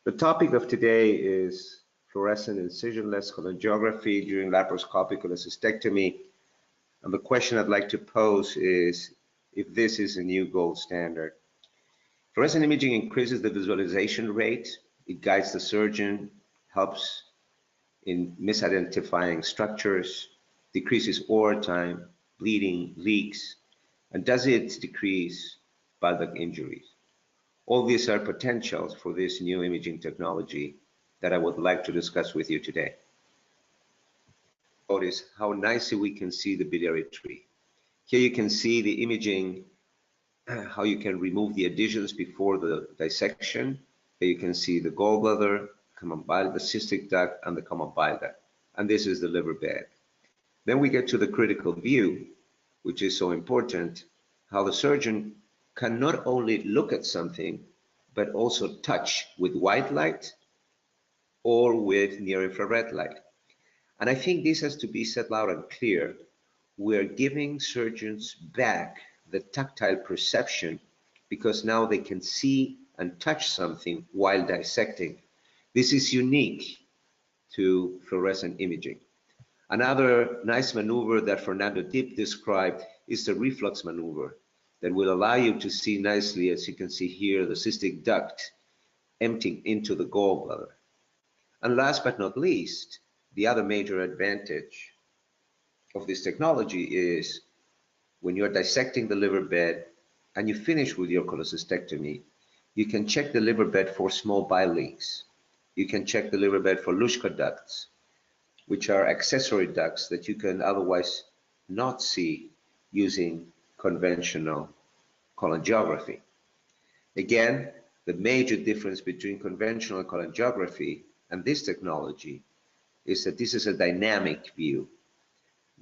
The topic of today is fluorescent incisionless cholangiography during laparoscopic cholecistectomy. And the question I'd like to pose is if this is a new gold standard. Fluorescent imaging increases the visualization rate. It guides the surgeon, helps in misidentifying structures, decreases OR time, bleeding, leaks, and does it decrease bladder injuries? All these are potentials for this new imaging technology that I would like to discuss with you today. Notice how nicely we can see the biliary tree. Here you can see the imaging, how you can remove the adhesions before the dissection. Here you can see the gallbladder, common bile, the cystic duct, and the common bile duct. And this is the liver bed. Then we get to the critical view, which is so important, how the surgeon can not only look at something, but also touch with white light or with near-infrared light. And I think this has to be said loud and clear. We're giving surgeons back the tactile perception because now they can see and touch something while dissecting. This is unique to fluorescent imaging. Another nice maneuver that Fernando described is the reflux maneuver that will allow you to see nicely, as you can see here, the cystic duct emptying into the gallbladder. And last but not least, the other major advantage of this technology is when you're dissecting the liver bed and you finish with your cholecystectomy, you can check the liver bed for small bile leaks. You can check the liver bed for Luschka ducts, which are accessory ducts that you can otherwise not see using conventional cholangiography. Again, the major difference between conventional cholangiography and this technology is that this is a dynamic view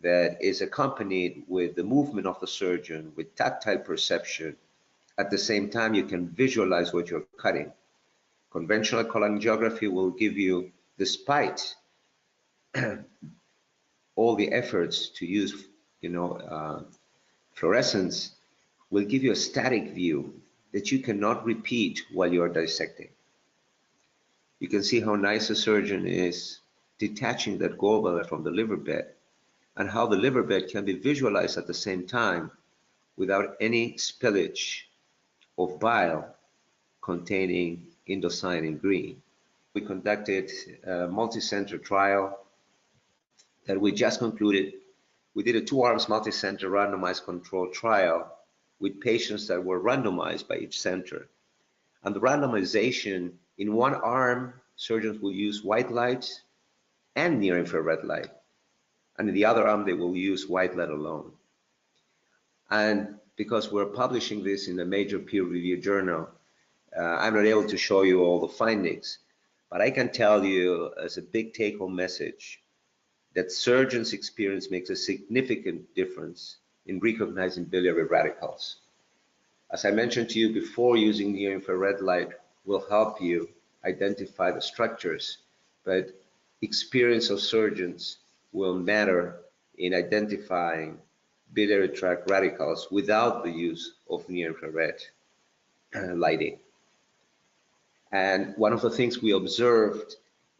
that is accompanied with the movement of the surgeon, with tactile perception. At the same time, you can visualize what you're cutting. Conventional cholangiography will give you, despite all the efforts to use, fluorescence, will give you a static view that you cannot repeat while you are dissecting. You can see how nice a surgeon is detaching that gallbladder from the liver bed and how the liver bed can be visualized at the same time without any spillage of bile containing indocyanine green. We conducted a multicenter trial that we just concluded. We did a 2-arms multicenter randomized controlled trial with patients that were randomized by each center. And the randomization, in one arm, surgeons will use white light and near-infrared light. And in the other arm, they will use white light alone. And because we're publishing this in a major peer-reviewed journal, I'm not able to show you all the findings, but I can tell you as a big take-home message that surgeons' experience makes a significant difference in recognizing biliary radicals. As I mentioned to you before, using near-infrared light will help you identify the structures, but experience of surgeons will matter in identifying biliary tract radicals without the use of near-infrared lighting. And one of the things we observed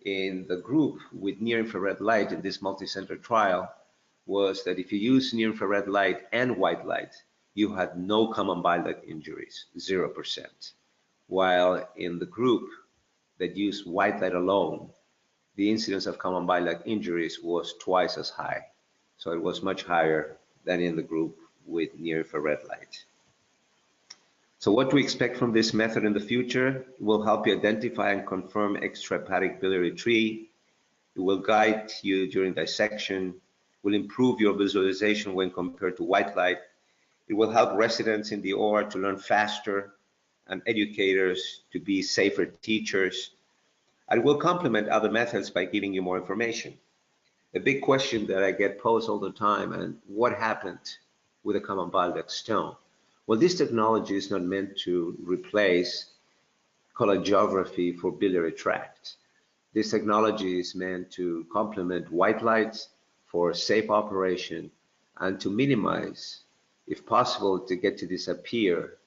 in the group with near-infrared light in this multicenter trial was that if you use near-infrared light and white light, you had no common bile duct injuries, 0%. While in the group that used white light alone, the incidence of common bile duct injuries was twice as high. So it was much higher than in the group with near-infrared light. So what do we expect from this method in the future? It will help you identify and confirm extrahepatic biliary tree. It will guide you during dissection, will improve your visualization when compared to white light. It will help residents in the OR to learn faster and educators to be safer teachers. And it will complement other methods by giving you more information. A big question that I get posed all the time, and what happened with a common bile duct stone? Well, this technology is not meant to replace cholangiography for biliary tract. This technology is meant to complement white light for safe operation and to minimize, if possible, to get to disappear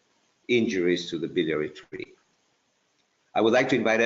injuries to the biliary tree. I would like to invite